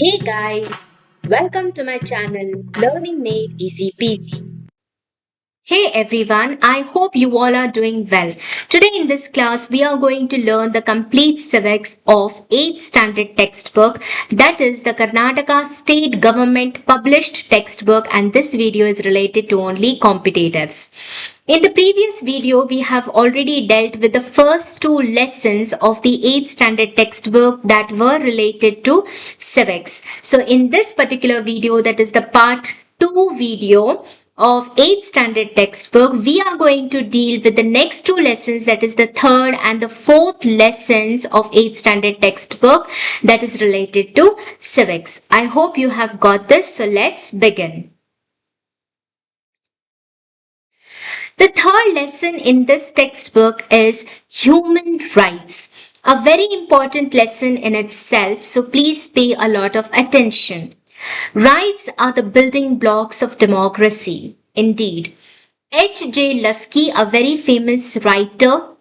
Hey guys, welcome to my channel Learning Made Easy Peasy. Hey everyone, I hope you all are doing well. Today in this class, we are going to learn the complete civics of 8th standard textbook, that is the Karnataka state government published textbook, and this video is related to only competitives. In the previous video, we have already dealt with the first two lessons of the 8th standard textbook that were related to civics. So in this particular video, that is the part 2 video of 8th standard textbook, we are going to deal with the next two lessons, that is the third and the fourth lessons of 8th standard textbook that is related to civics. I hope you have got this, so let's begin. The third lesson in this textbook is human rights, a very important lesson in itself, so please pay a lot of attention. Rights are the building blocks of democracy. Indeed, H.J. Lusky, a very famous writer,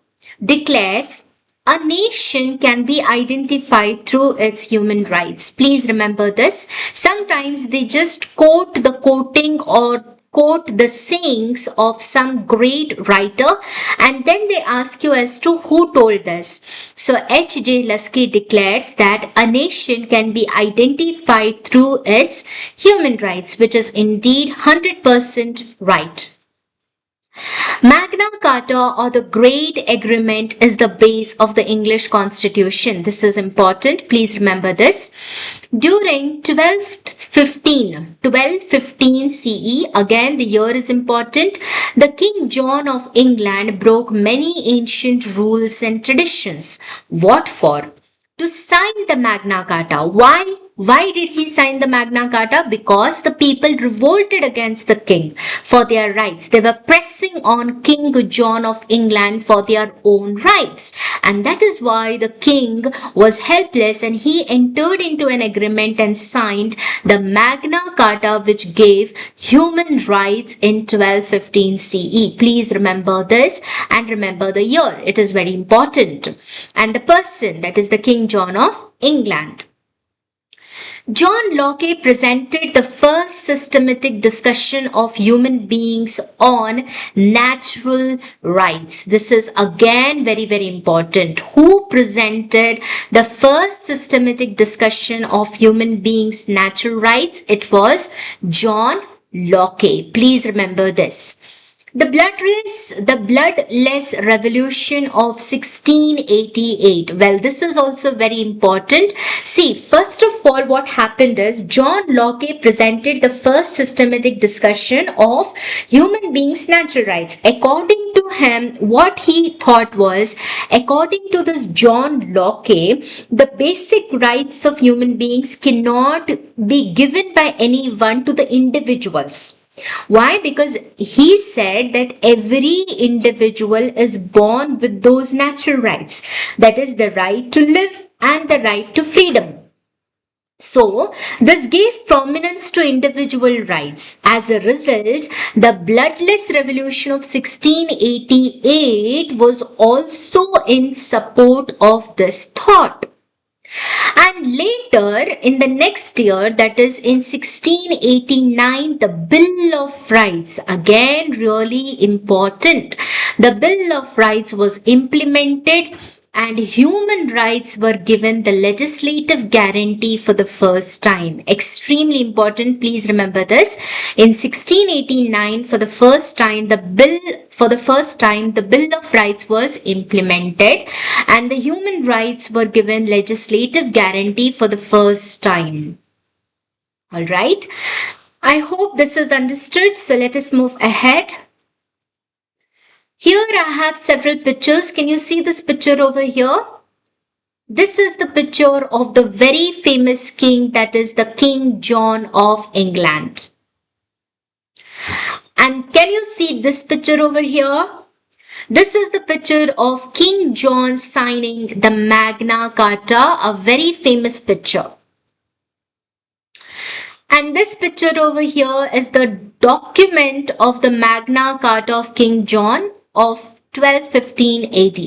declares a nation can be identified through its human rights. Please remember this. Sometimes they just quote the quoting or quote the sayings of some great writer and then they ask you as to who told this. So H.J. Lusky declares that a nation can be identified through its human rights, which is indeed 100% right. Magna Carta, or the Great Agreement, is the base of the English Constitution. This is important. Please remember this. During 1215 CE, again the year is important, the King John of England broke many ancient rules and traditions. What for? To sign the Magna Carta. Why? Why did he sign the Magna Carta? Because the people revolted against the king for their rights. They were pressing on King John of England for their own rights. And that is why the king was helpless and he entered into an agreement and signed the Magna Carta, which gave human rights in 1215 CE. Please remember this and remember the year. It is very important. And the person, that is the King John of England. John Locke presented the first systematic discussion of human beings on natural rights. This is again very, very important. Who presented the first systematic discussion of human beings' natural rights? It was John Locke. Please remember this. The bloodless revolution of 1688. Well, this is also very important. See, first of all, what happened is John Locke presented the first systematic discussion of human beings' natural rights. According to him, what he thought was, according to this John Locke, the basic rights of human beings cannot be given by anyone to the individuals. Why? Because he said that every individual is born with those natural rights. That is the right to live and the right to freedom. So, this gave prominence to individual rights. As a result, the bloodless revolution of 1688 was also in support of this thought. And later, in the next year, that is in 1689, the Bill of Rights, again really important. The Bill of Rights was implemented and human rights were given the legislative guarantee for the first time. Extremely important. Please remember this. In 1689, for the first time, the Bill of Rights was implemented and the human rights were given legislative guarantee for the first time. All right. I hope this is understood. So let us move ahead. Here I have several pictures. Can you see this picture over here? This is the picture of the very famous king, that is the King John of England. And can you see this picture over here? This is the picture of King John signing the Magna Carta, a very famous picture. And this picture over here is the document of the Magna Carta of King John of 1215 AD.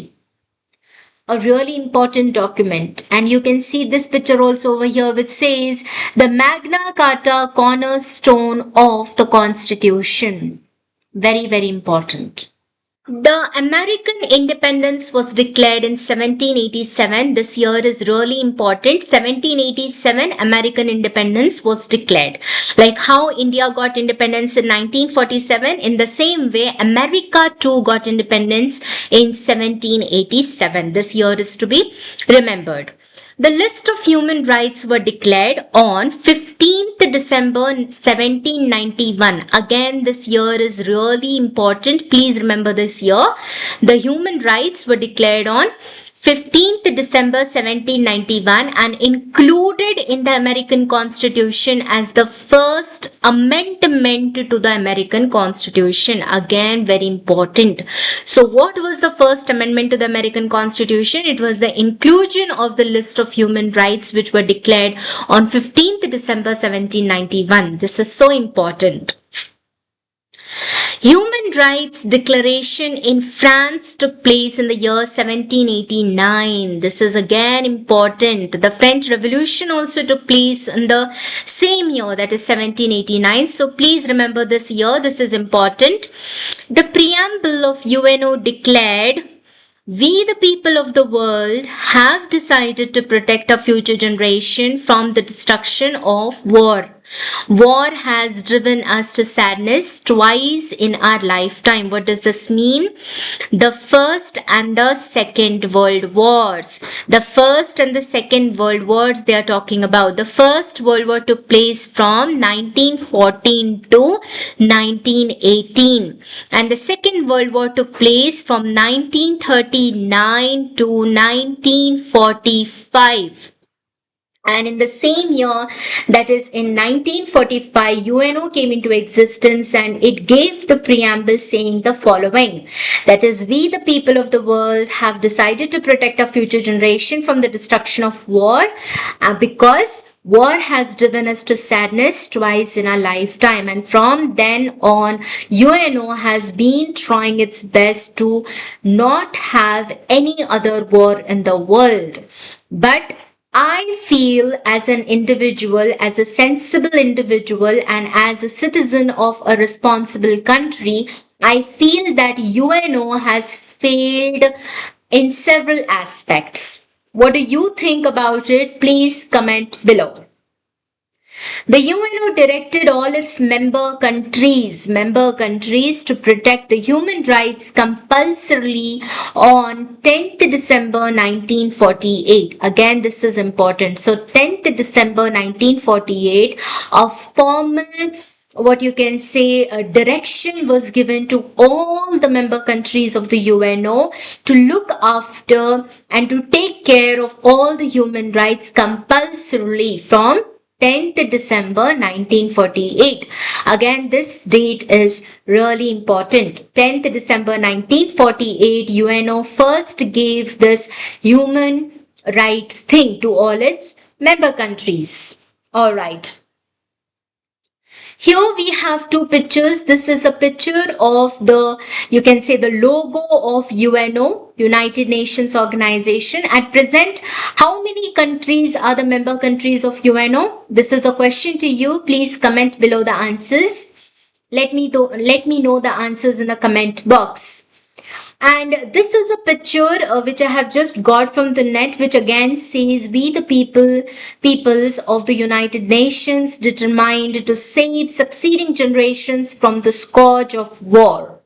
a really important document. And you can see this picture also over here, which says the Magna Carta cornerstone of the Constitution. Very, very important. The American independence was declared in 1787. This year is really important. 1787 American independence was declared. Like how India got independence in 1947, in the same way America too got independence in 1787. This year is to be remembered. The list of human rights were declared on 15th December 1791. Again, this year is really important. Please remember this year. The human rights were declared on 15th December 1791 and included in the American Constitution as the first amendment to the American Constitution. Again, very important. So what was the first amendment to the American Constitution? It was the inclusion of the list of human rights which were declared on 15th December 1791. This is so important. Human Rights Declaration in France took place in the year 1789. This is again important. The French Revolution also took place in the same year, that is 1789. So please remember this year. This is important. The preamble of UNO declared, "We, the people of the world, have decided to protect our future generation from the destruction of war. War has driven us to sadness twice in our lifetime." What does this mean? The First and the Second World Wars. The First and the Second World Wars they are talking about. The First World War took place from 1914 to 1918. And the Second World War took place from 1939 to 1945. And in the same year, that is in 1945, UNO came into existence and it gave the preamble saying the following. That is, "We, the people of the world, have decided to protect our future generation from the destruction of war because war has driven us to sadness twice in our lifetime." And from then on, UNO has been trying its best to not have any other war in the world. But I feel as an individual, as a sensible individual and as a citizen of a responsible country, I feel that UNO has failed in several aspects. What do you think about it? Please comment below. The UNO directed all its member countries to protect the human rights compulsorily on 10th December 1948. Again, this is important. So 10th December 1948, a formal, what you can say, a direction was given to all the member countries of the UNO to look after and to take care of all the human rights compulsorily from 10th December 1948. Again, this date is really important. 10th December 1948, UNO first gave this human rights thing to all its member countries. All right. Here we have two pictures. This is a picture of the, you can say, the logo of UNO, United Nations Organization. At present, how many countries are the member countries of UNO? This is a question to you. Please comment below the answers. Let me know the answers in the comment box. And this is a picture which I have just got from the net, which again says, "We the peoples of the United Nations determined to save succeeding generations from the scourge of war."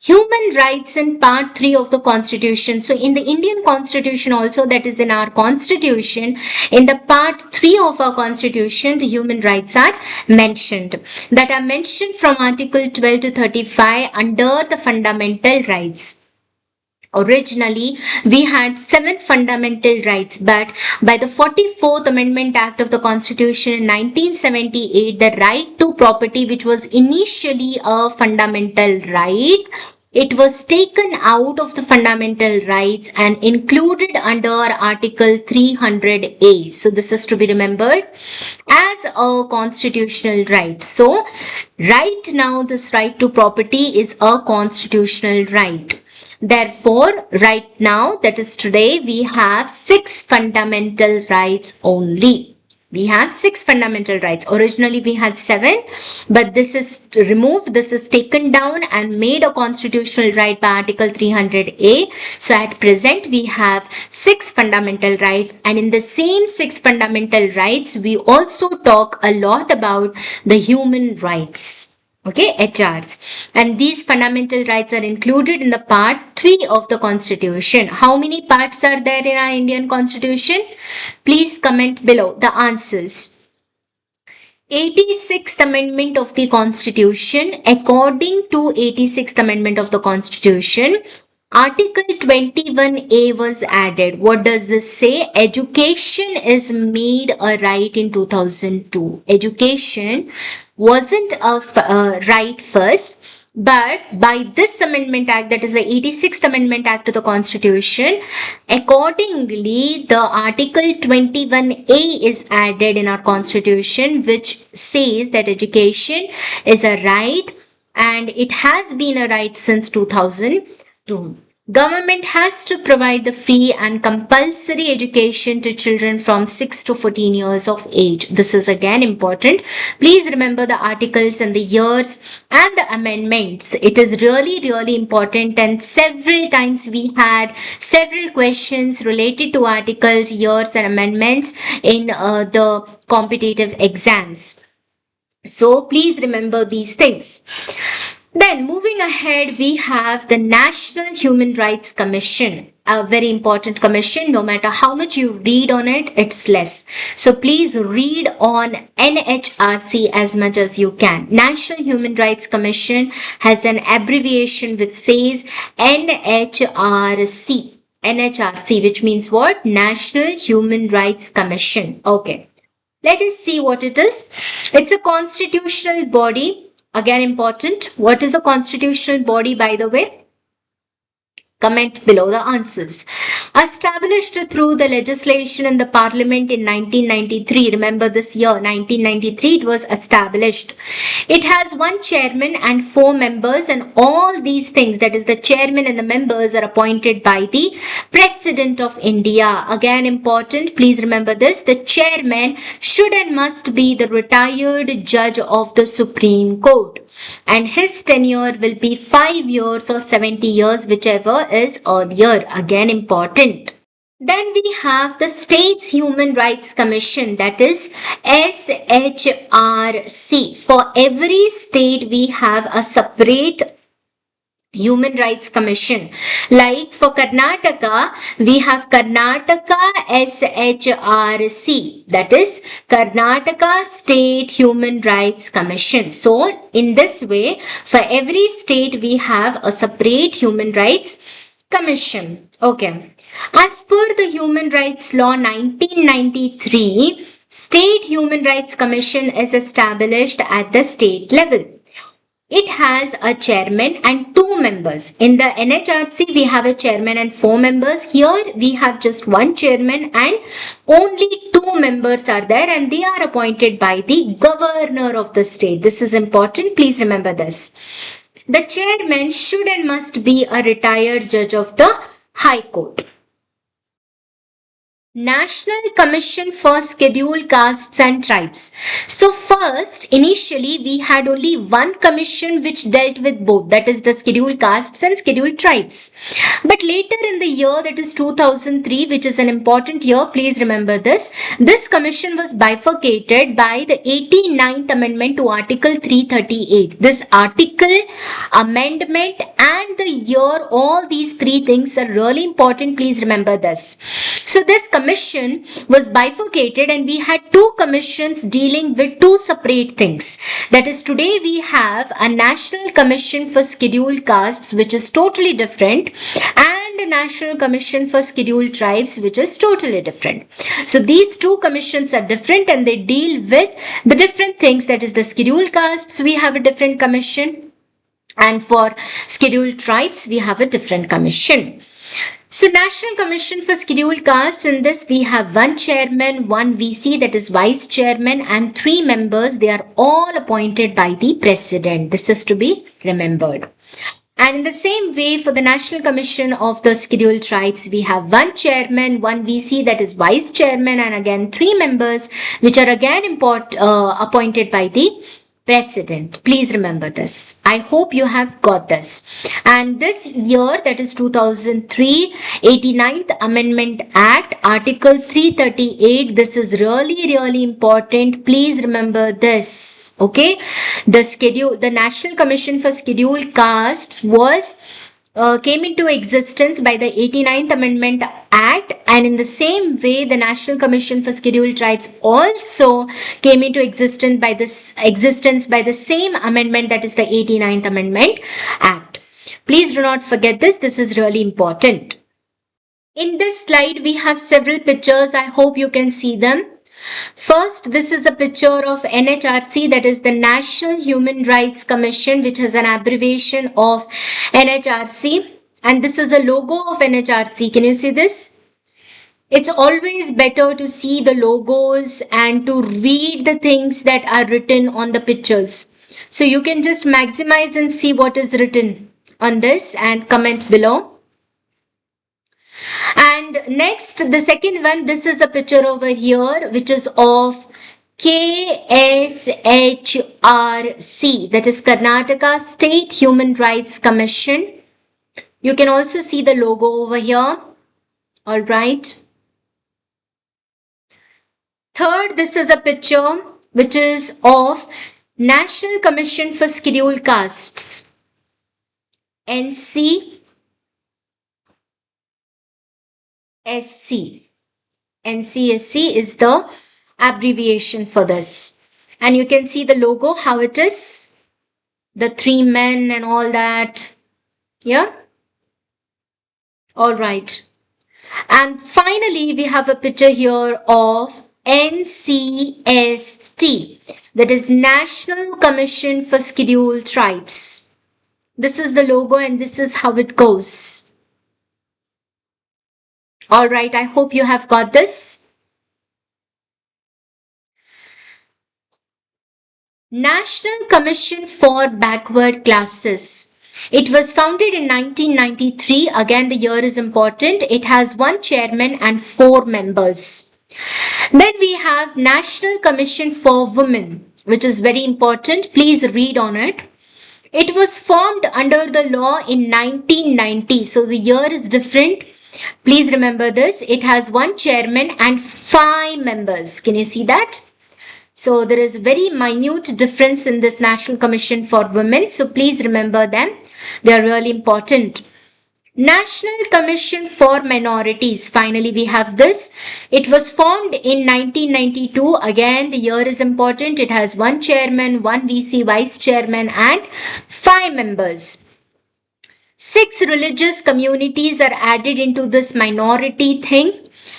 Human rights in part 3 of the Constitution. So in the Indian Constitution also, that is in our Constitution, in the part 3 of our Constitution, the human rights are mentioned. That are mentioned from Article 12 to 35 under the fundamental rights. Originally, we had 7 fundamental rights, but by the 44th Amendment Act of the Constitution in 1978, the right to property, which was initially a fundamental right, it was taken out of the fundamental rights and included under Article 300A. So this is to be remembered as a constitutional right. So right now, this right to property is a constitutional right. Therefore, right now, that is today, we have 6 fundamental rights only. We have 6 fundamental rights. Originally, we had 7, but this is removed. This is taken down and made a constitutional right by Article 300A. So at present, we have 6 fundamental rights. And in the same 6 fundamental rights, we also talk a lot about the human rights. Okay, HRs. And these fundamental rights are included in the part 3 of the Constitution. How many parts are there in our Indian Constitution? Please comment below the answers. 86th Amendment of the Constitution. According to 86th Amendment of the Constitution, Article 21A was added. What does this say? Education is made a right in 2002. Education wasn't a right first, but by this Amendment Act, that is the 86th Amendment Act to the Constitution, accordingly, the Article 21A is added in our Constitution, which says that education is a right and it has been a right since 2002. Government has to provide the free and compulsory education to children from 6 to 14 years of age. This is again important. Please remember the articles and the years and the amendments. It is really important, and several times we had several questions related to articles, years and amendments in the competitive exams. So please remember these things. Then moving ahead, we have the National Human Rights Commission, a very important commission. No matter how much you read on it, it's less. So please read on NHRC as much as you can. National Human Rights Commission has an abbreviation which says NHRC. NHRC, which means what? National Human Rights Commission. Okay. Let us see what it is. It's a constitutional body. Again important. What is a constitutional body, by the way? Comment below the answers. Established through the legislation in the Parliament in 1993. Remember this year, 1993, it was established. It has 1 chairman and 4 members, and all these things, that is the chairman and the members, are appointed by the President of India. Again important, please remember this. The chairman should and must be the retired judge of the Supreme Court, and his tenure will be 5 years or 70 years, whichever is earlier. Again important. Then we have the States Human Rights Commission, that is SHRC. For every state we have a separate Human Rights Commission. Like for Karnataka, we have Karnataka SHRC, that is Karnataka State Human Rights Commission. So in this way, for every state we have a separate Human Rights Commission. Okay. As per the Human Rights Law 1993, State Human Rights Commission is established at the state level. It has a chairman and 2 members. In the NHRC, we have a chairman and 4 members. Here, we have just 1 chairman and only 2 members are there, and they are appointed by the governor of the state. This is important. Please remember this. The chairman should and must be a retired judge of the High Court. National Commission for Scheduled Castes and Tribes. So first, initially we had only 1 commission which dealt with both, that is the scheduled castes and scheduled tribes. But later in the year, that is 2003, which is an important year, please remember this. This commission was bifurcated by the 89th Amendment to Article 338. This article, amendment and the year, all these 3 things are really important. Please remember this. So this commission was bifurcated and we had 2 commissions dealing with 2 separate things. That is, today we have a National Commission for Scheduled Castes, which is totally different, and a National Commission for Scheduled Tribes, which is totally different. So these 2 commissions are different and they deal with the different things. That is, the scheduled castes, we have a different commission, and for scheduled tribes, we have a different commission. So National Commission for Scheduled Castes, in this we have 1 chairman, 1 VC, that is vice chairman, and 3 members. They are all appointed by the president. This is to be remembered. And in the same way, for the National Commission of the Scheduled Tribes, we have one chairman, one VC, that is vice chairman, and again 3 members, which are again appointed by the president. Please remember this. I hope you have got this. And this year, that is 2003, 89th Amendment Act, Article 338. This is really important. Please remember this. Okay. The National Commission for Scheduled Castes came into existence by the 89th Amendment Act, and in the same way the National Commission for Scheduled Tribes also came into existence by the same amendment, that is the 89th Amendment Act. Please do not forget this. This is really important. In this slide we have several pictures. I hope you can see them. First, this is a picture of NHRC, that is the National Human Rights Commission, which has an abbreviation of NHRC. And this is a logo of NHRC. Can you see this? It's always better to see the logos and to read the things that are written on the pictures. So you can just maximize and see what is written on this and comment below. And next, the second one, this is a picture over here, which is of KSHRC, that is Karnataka State Human Rights Commission. You can also see the logo over here. All right. Third, this is a picture which is of National Commission for Scheduled Castes, NCSC. NCSC is the abbreviation for this. And you can see the logo, how it is. The 3 men and all that. Yeah. All right. And finally, we have a picture here of NCST. That is National Commission for Scheduled Tribes. This is the logo and this is how it goes. All right, I hope you have got this. National Commission for Backward Classes. It was founded in 1993. Again, the year is important. It has 1 chairman and 4 members. Then we have National Commission for Women, which is very important. Please read on it. It was formed under the law in 1990. So the year is different. Please remember this. It has 1 chairman and 5 members. Can you see that? So there is very minute difference in this National Commission for Women. So please remember them. They are really important. National Commission for Minorities. Finally, we have this. It was formed in 1992. Again, the year is important. It has 1 chairman, 1 VC, vice chairman and 5 members. 6 religious communities are added into this minority thing,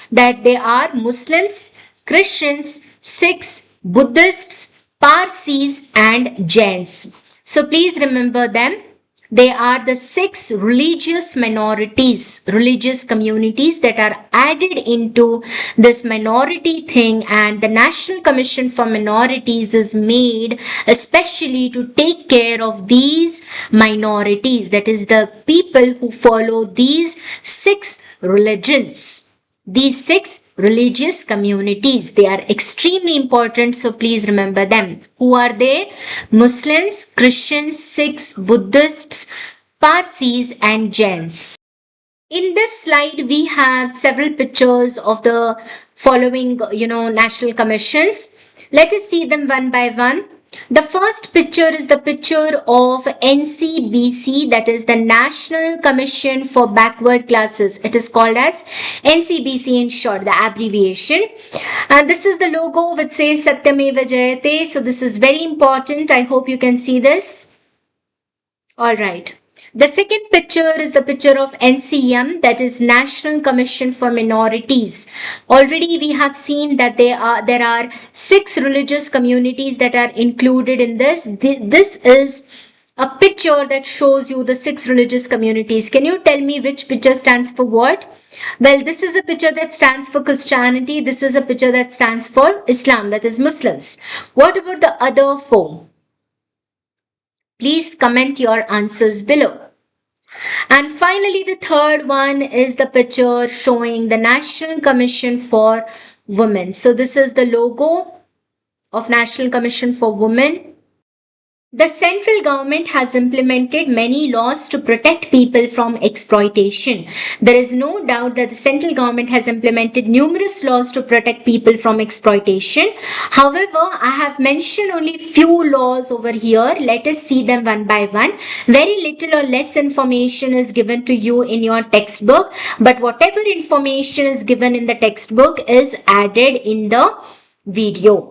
that they are Muslims, Christians, Sikhs, Buddhists, Parsis and Jains. So please remember them. They are the 6 religious minorities, religious communities that are added into this minority thing, and the National Commission for Minorities is made especially to take care of these minorities, that is the people who follow these 6 religions. These 6 religious communities, they are extremely important, so please remember them. Who are they? Muslims, Christians, Sikhs, Buddhists, Parsis and Jains. In this slide, we have several pictures of the following, national commissions. Let us see them one by one. The first picture is the picture of NCBC, that is the National Commission for Backward Classes. It is called as NCBC in short, the abbreviation. And this is the logo which says Satyameva Jayate. So this is very important. I hope you can see this. All right. The second picture is the picture of NCM, that is National Commission for Minorities. Already we have seen that there are 6 religious communities that are included in this. This is a picture that shows you the 6 religious communities. Can you tell me which picture stands for what? Well, this is a picture that stands for Christianity. This is a picture that stands for Islam, that is Muslims. What about the other 4? Please comment your answers below. And finally, the third one is the picture showing the National Commission for Women. So this is the logo of National Commission for Women. The central government has implemented many laws to protect people from exploitation. There is no doubt that the central government has implemented numerous laws to protect people from exploitation. However, I have mentioned only few laws over here. Let us see them one by one. Very little or less information is given to you in your textbook, but whatever information is given in the textbook is added in the video.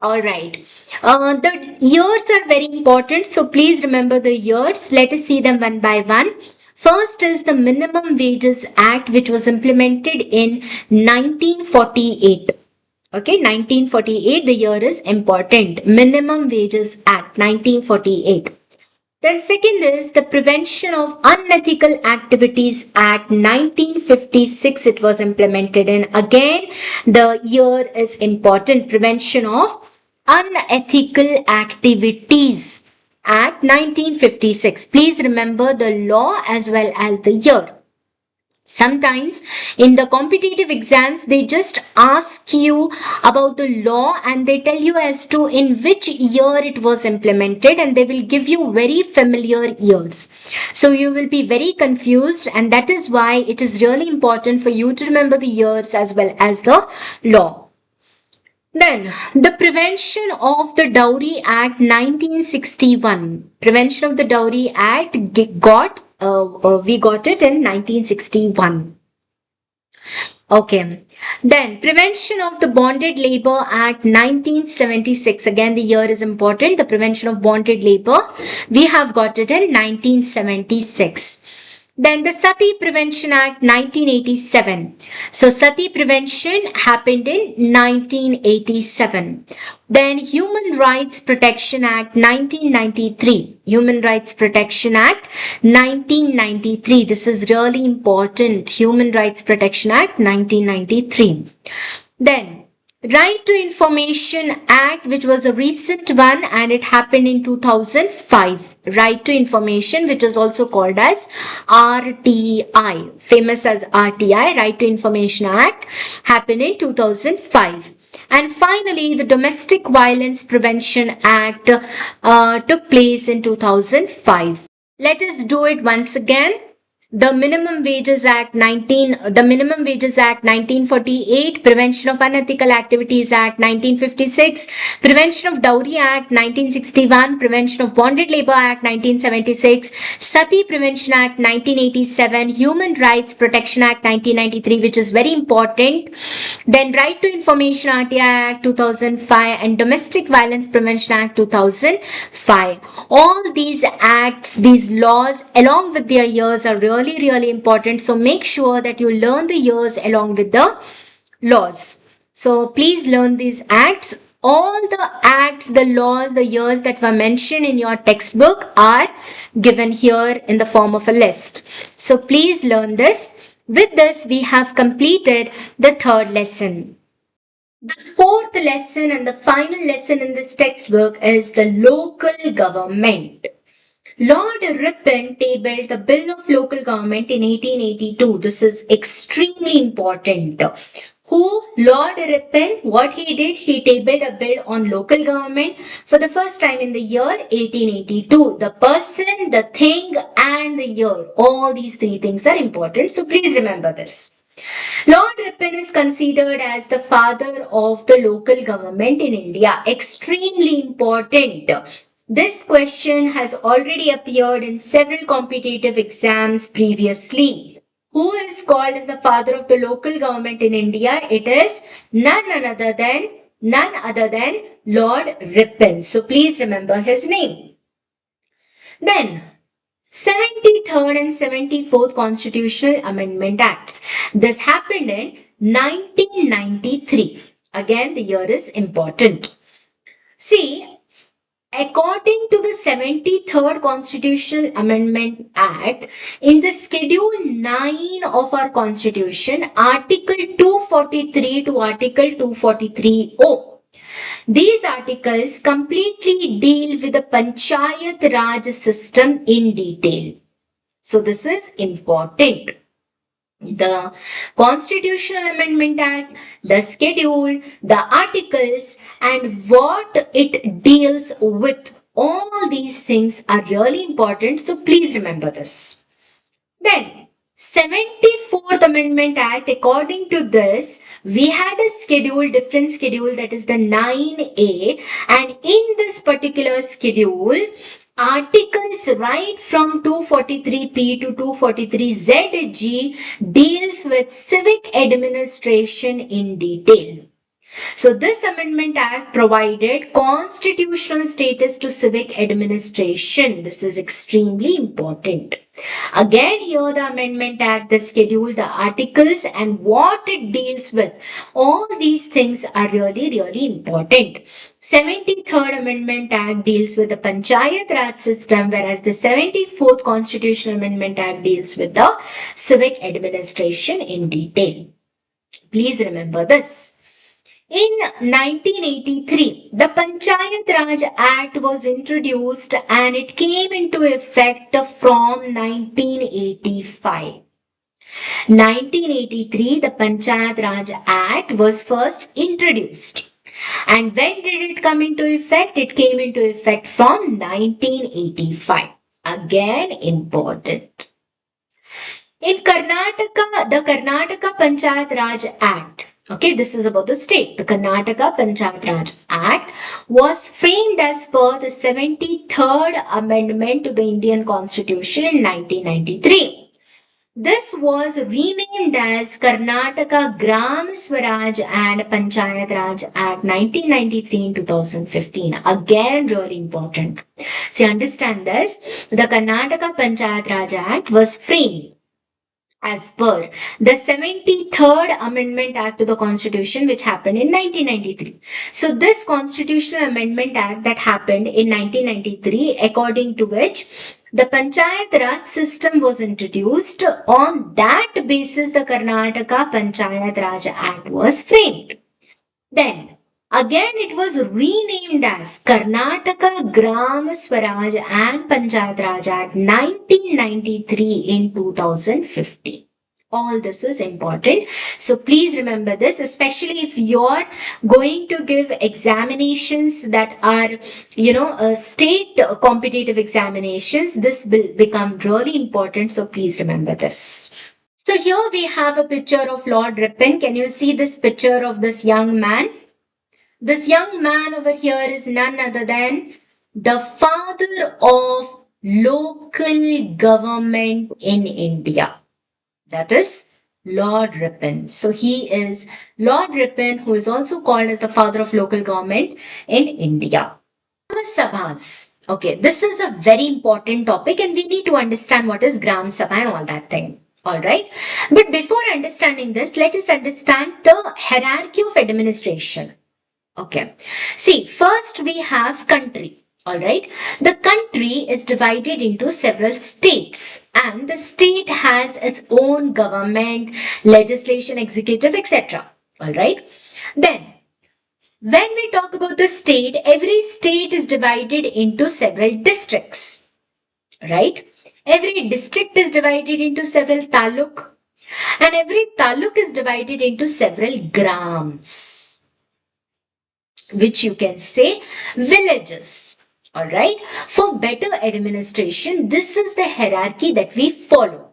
All right. The years are very important, so please remember the years. Let us see them one by one. First is the Minimum Wages Act, which was implemented in 1948. Okay, 1948, the year is important. Minimum Wages Act, 1948. Then second is the Prevention of Unethical Activities Act, 1956. It was implemented in. Again, the year is important. Prevention of Unethical Activities Act, 1956. Please remember the law as well as the year. Sometimes in the competitive exams, they just ask you about the law and they tell you as to in which year it was implemented, and they will give you very familiar years. So you will be very confused, and that is why it is really important for you to remember the years as well as the law. Then, the Prevention of the Dowry Act, 1961. Prevention of the Dowry Act we got it in 1961. Okay. Then, Prevention of the Bonded Labor Act, 1976. Again, the year is important. The Prevention of Bonded Labor, we have got it in 1976. Then the Sati Prevention Act, 1987. So Sati Prevention happened in 1987. Then Human Rights Protection Act, 1993. Human Rights Protection Act, 1993. This is really important. Human Rights Protection Act, 1993. Then Right to Information Act, which was a recent one, and it happened in 2005. Right to Information, which is also called as RTI, famous as RTI, Right to Information Act, happened in 2005. And finally, the Domestic Violence Prevention Act took place in 2005. Let us do it once again. The Minimum Wages Act 1948, Prevention of Unethical Activities Act 1956, Prevention of Dowry Act 1961, Prevention of Bonded Labor Act 1976, Sati Prevention Act 1987, Human Rights Protection Act 1993, which is very important. Then Right to Information RTI Act 2005 and Domestic Violence Prevention Act 2005. All these acts, these laws, along with their years, are really important. So make sure that you learn the years along with the laws. So please learn these acts. All the acts, the laws, the years that were mentioned in your textbook are given here in the form of a list. So please learn this. With this, we have completed the third lesson. The fourth lesson and the final lesson in this textbook is the local government. Lord Ripon tabled the Bill of Local Government in 1882. This is extremely important. Who? Lord Ripon. What he did? He tabled a bill on local government for the first time in the year 1882. The person, the thing, and the year. All these three things are important. So please remember this. Lord Ripon is considered as the father of the local government in India. Extremely important. This question has already appeared in several competitive exams previously. Who is called as the father of the local government in India? It is none other than Lord Ripon. So please remember his name. Then 73rd and 74th Constitutional Amendment Acts. This happened in 1993. Again, the year is important. See, according to the 73rd Constitutional Amendment Act, in the Schedule 9 of our Constitution, Article 243 to Article 243O, these articles completely deal with the Panchayat Raj system in detail. So this is important. The Constitutional Amendment Act, the schedule, the articles, and what it deals with. All these things are really important. So please remember this. Then, 74th Amendment Act, according to this, we had a schedule, different schedule, that is the 9A, and in this particular schedule, articles right from 243P to 243ZG deals with civic administration in detail. So this Amendment Act provided constitutional status to civic administration. This is extremely important. Again, here the Amendment Act, the schedule, the articles, and what it deals with. All these things are really, really important. 73rd Amendment Act deals with the Panchayat Raj system, whereas the 74th Constitutional Amendment Act deals with the civic administration in detail. Please remember this. In 1983, the Panchayat Raj Act was introduced and it came into effect from 1985. 1983, the Panchayat Raj Act was first introduced. And when did it come into effect? It came into effect from 1985. Again, important. In Karnataka, the Karnataka Panchayat Raj Act, okay, this is about the state. The Karnataka Panchayat Raj Act was framed as per the 73rd Amendment to the Indian Constitution in 1993. This was renamed as Karnataka Gram Swaraj and Panchayat Raj Act 1993 in 2015. Again, really important. See, understand this. The Karnataka Panchayat Raj Act was framed as per the 73rd Amendment Act to the Constitution, which happened in 1993. So this Constitutional Amendment Act that happened in 1993, according to which the Panchayat Raj system was introduced, on that basis the Karnataka Panchayat Raj Act was framed. Then again, it was renamed as Karnataka Gram Swaraj and Panchayat Raj Act 1993 in 2015. All this is important. So please remember this, especially if you're going to give examinations that are, state competitive examinations. This will become really important. So please remember this. So here we have a picture of Lord Ripon. Can you see this picture of this young man? This young man over here is none other than the father of local government in India. That is Lord Ripon. So he is Lord Ripon, who is also called as the father of local government in India. Gram Sabhas. Okay, this is a very important topic and we need to understand what is Gram Sabha and all that thing. Alright. But before understanding this, let us understand the hierarchy of administration. Okay. See, first we have country. Alright. The country is divided into several states and the state has its own government, legislation, executive, etc. Alright. Then, when we talk about the state, every state is divided into several districts. Right. Every district is divided into several taluk and every taluk is divided into several grams, which you can say villages. Alright. For better administration, this is the hierarchy that we follow.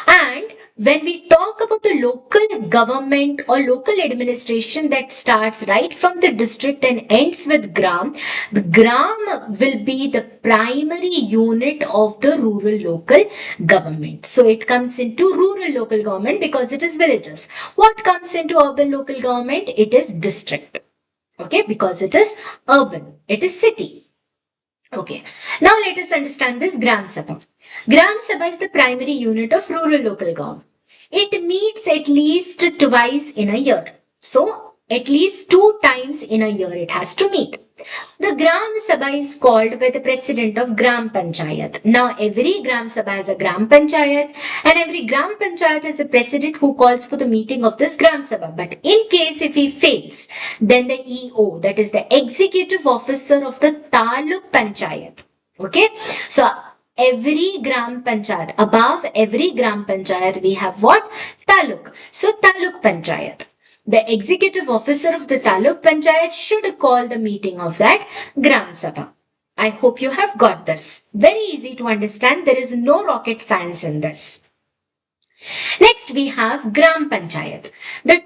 And when we talk about the local government or local administration that starts right from the district and ends with gram, the gram will be the primary unit of the rural local government. So it comes into rural local government because it is villages. What comes into urban local government? It is district. Okay, because it is urban, it is city. Okay, now let us understand this Gram Sabha. Gram Sabha is the primary unit of rural local government. It meets at least twice in a year. So, at least 2 times in a year it has to meet. The Gram Sabha is called by the president of Gram Panchayat. Now, every Gram Sabha has a Gram Panchayat and every Gram Panchayat has a president who calls for the meeting of this Gram Sabha. But in case if he fails, then the EO, that is the executive officer of the Taluk Panchayat. Okay. So, every gram panchayat, above every gram panchayat, we have what? Taluk. So Taluk Panchayat. The executive officer of the Taluk Panchayat should call the meeting of that Gram Sabha. I hope you have got this. Very easy to understand. There is no rocket science in this. Next, we have Gram Panchayat. The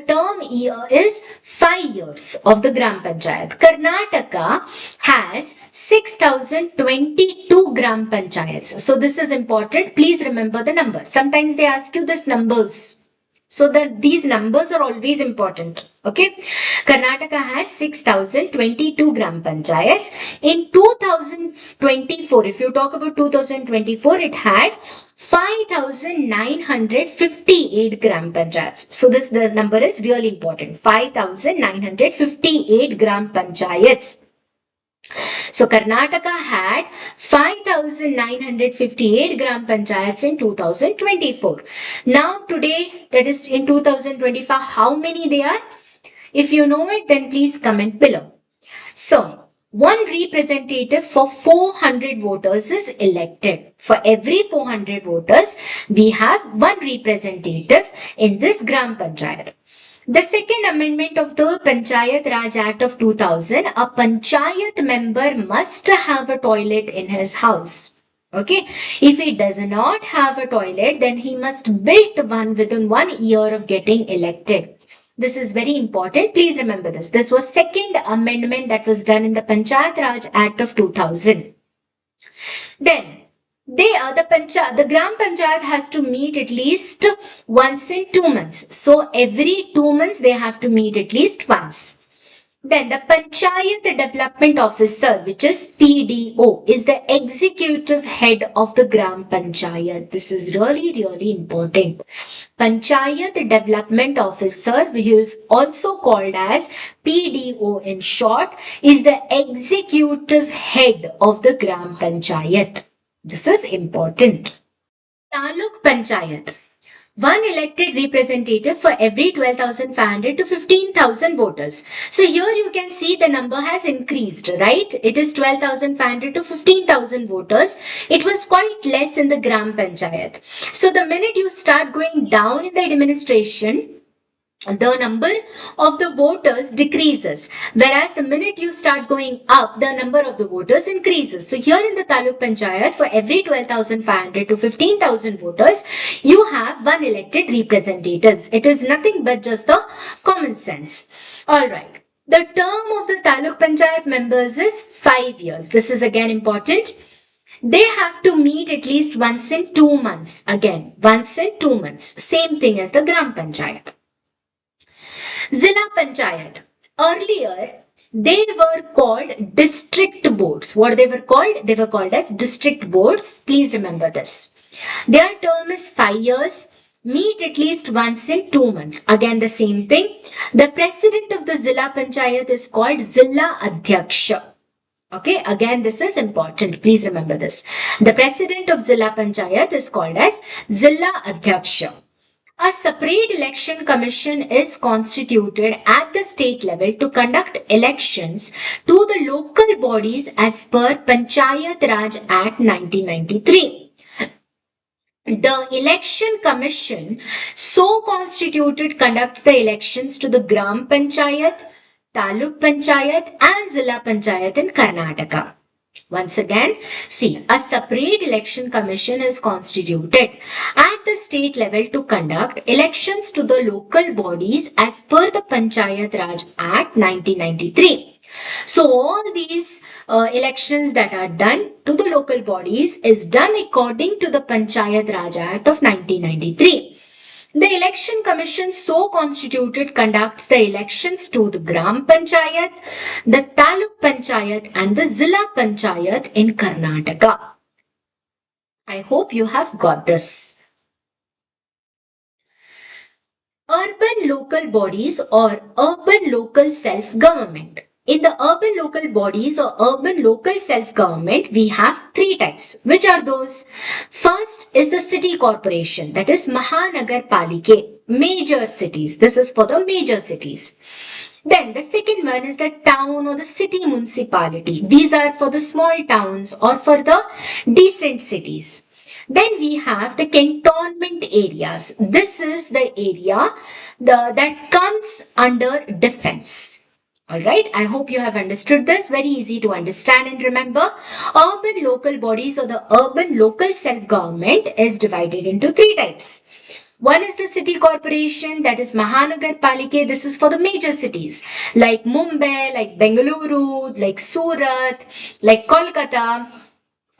term year is 5 years of the Gram Panchayat. Karnataka has 6,022 Gram Panchayats. So this is important. Please remember the number. Sometimes they ask you this numbers. So these numbers are always important. Okay. Karnataka has 6,022 Gram Panchayats. In 2024, if you talk about 2024, it had 5,958 Gram Panchayats. So the number is really important. 5,958 Gram Panchayats. So Karnataka had 5,958 Gram Panchayats in 2024. Now today, that is in 2025, how many they are? If you know it, then please comment below. So, one representative for 400 voters is elected. For every 400 voters, we have one representative in this Gram Panchayat. The second amendment of the Panchayat Raj Act of 2000, a Panchayat member must have a toilet in his house. Okay, if he does not have a toilet, then he must build one within 1 year of getting elected. This is very important. Please remember this. This was second amendment that was done in the Panchayat Raj Act of 2000. Then the Gram Panchayat has to meet at least once in 2 months. So every 2 months they have to meet at least once. Then the Panchayat Development Officer, which is PDO, is the executive head of the Gram Panchayat. This is really important. Panchayat Development Officer, who is also called as PDO in short, is the executive head of the Gram Panchayat. This is important. Taluk Panchayat. One elected representative for every 12,500 to 15,000 voters. So here you can see the number has increased, right? It is 12,500 to 15,000 voters. It was quite less in the Gram Panchayat. So the minute you start going down in the administration, the number of the voters decreases, whereas the minute you start going up, the number of the voters increases. So here in the Taluk Panchayat, for every 12,500 to 15,000 voters, you have one elected representatives. It is nothing but just the common sense. Alright. The term of the Taluk Panchayat members is 5 years. This is again important. They have to meet at least once in 2 months. Again, once in 2 months. Same thing as the Gram Panchayat. Zilla Panchayat. Earlier, they were called district boards. What they were called? They were called as district boards. Please remember this. Their term is 5 years. Meet at least once in 2 months. Again, the same thing. The president of the Zilla Panchayat is called Zilla Adhyaksha. Okay, again, this is important. Please remember this. The president of Zilla Panchayat is called as Zilla Adhyaksha. A separate election commission is constituted at the state level to conduct elections to the local bodies as per Panchayat Raj Act 1993. The election commission so constituted conducts the elections to the Gram Panchayat, Taluk Panchayat and Zilla Panchayat in Karnataka. Once again, see, a separate election commission is constituted at the state level to conduct elections to the local bodies as per the Panchayat Raj Act 1993. So all these elections that are done to the local bodies is done according to the Panchayat Raj Act of 1993. The election commission so constituted conducts the elections to the Gram Panchayat, the Taluk Panchayat and the Zilla Panchayat in Karnataka. I hope you have got this. Urban local bodies or urban local self-government. In the urban local bodies or urban local self-government, we have 3 types. Which are those? First is the city corporation, that is Mahanagar Palike, major cities. This is for the major cities. Then the second one is the town or the city municipality. These are for the small towns or for the decent cities. Then we have the cantonment areas. This is the area that comes under defense. Alright, I hope you have understood this. Very easy to understand and remember. Urban local bodies or the urban local self-government is divided into three types. One is the city corporation, that is Mahanagar Palike. This is for the major cities like Mumbai, like Bengaluru, like Surat, like Kolkata.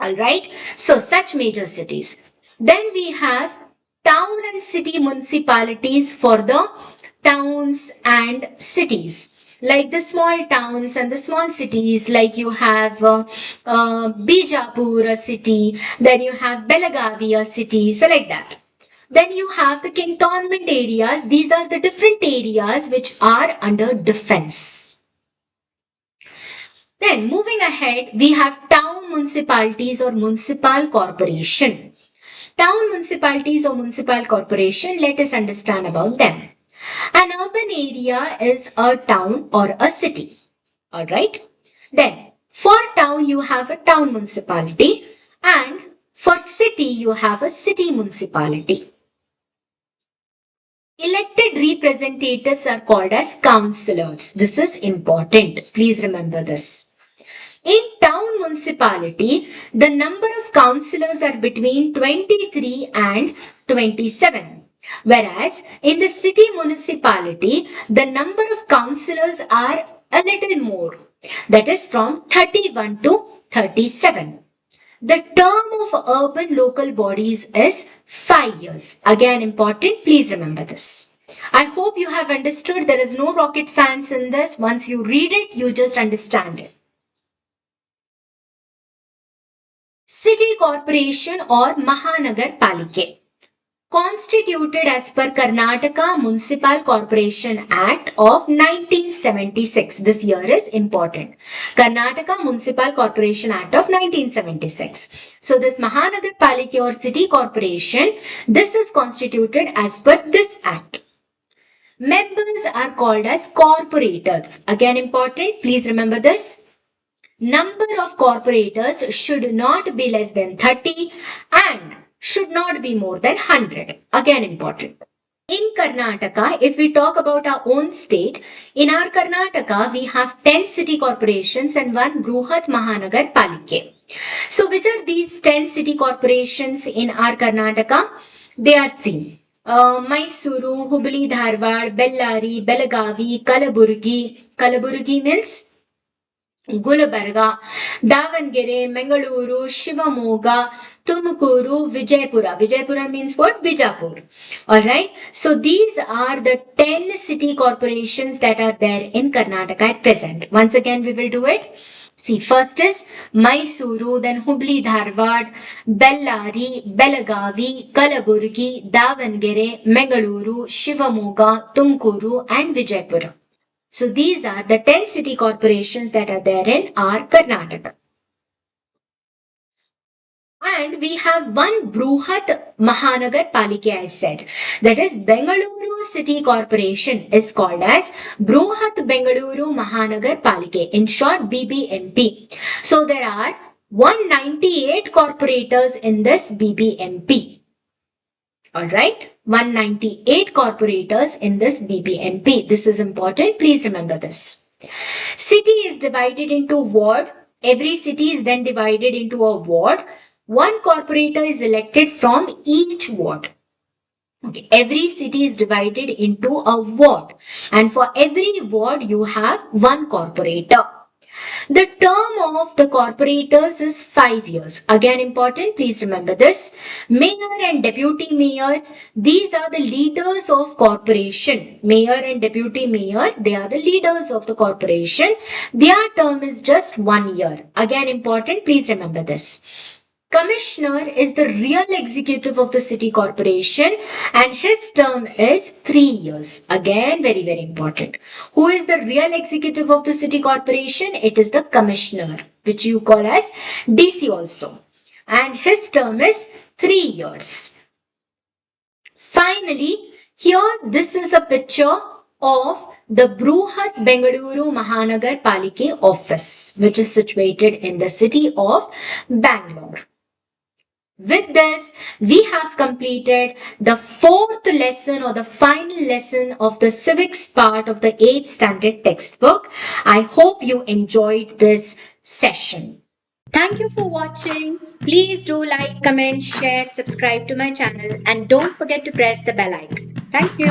Alright, so such major cities. Then we have town and city municipalities for the towns and cities. Like the small towns and the small cities, like you have Bijapur, a city, then you have Belagavi, a city, so like that. Then you have the cantonment areas. These are the different areas which are under defense. Then moving ahead, we have town municipalities or municipal corporation. Town municipalities or municipal corporation, let us understand about them. An urban area is a town or a city. Alright. Then for town you have a town municipality and for city you have a city municipality. Elected representatives are called as councillors. This is important. Please remember this. In town municipality, the number of councillors are between 23 and 27. Whereas in the city municipality, the number of councillors are a little more. That is from 31 to 37. The term of urban local bodies is 5 years. Again important, please remember this. I hope you have understood. There is no rocket science in this. Once you read it, you just understand it. City Corporation or Mahanagar Palike. Constituted as per Karnataka Municipal Corporation Act of 1976. This year is important. Karnataka Municipal Corporation Act of 1976. So this Mahanagar Palike or City Corporation, this is constituted as per this act. Members are called as corporators. Again important, please remember this. Number of corporators should not be less than 30 and should not be more than 100. Again important. In Karnataka, if we talk about our own state, in our Karnataka, we have 10 city corporations and one Bruhat Mahanagar Palike. So which are these 10 city corporations in our Karnataka? They are seen. Mysuru, Hubli Dharwad, Bellari, Belagavi, Kalaburgi. Kalaburgi means Gulbarga, Davangere, Mangaluru, Shivamoga, Tumukuru, Vijaypura. Vijaypura means what? Bijapur. Alright. So these are the 10 city corporations that are there in Karnataka at present. Once again we will do it. See, first is Mysuru, then Hubli Dharwad, Bellari, Belagavi, Kalaburgi, Davangere, Mangaluru, Shivamoga, Tumkuru and Vijaypura. So these are the 10 city corporations that are there in our Karnataka. And we have one Bruhat Mahanagar Palike, I said. That is Bengaluru City Corporation is called as Bruhat Bengaluru Mahanagar Palike. In short, BBMP. So there are 198 corporators in this BBMP. Alright, 198 corporators in this BBMP. This is important. Please remember this. City is divided into ward. Every city is then divided into a ward. One corporator is elected from each ward. Okay, every city is divided into a ward. And for every ward, you have one corporator. The term of the corporators is 5 years. Again important, please remember this. Mayor and deputy mayor, these are the leaders of corporation. Mayor and deputy mayor, they are the leaders of the corporation. Their term is just 1 year. Again important, please remember this. Commissioner is the real executive of the city corporation and his term is 3 years. Again, very, very important. Who is the real executive of the city corporation? It is the commissioner, which you call as DC also. And his term is 3 years. Finally, here this is a picture of the Bruhat Bengaluru Mahanagar Palike office, which is situated in the city of Bangalore. With this, we have completed the fourth lesson or the final lesson of the civics part of the 8th standard textbook. I hope you enjoyed this session. Thank you for watching. Please do like, comment, share, subscribe to my channel, and don't forget to press the bell icon. Thank you.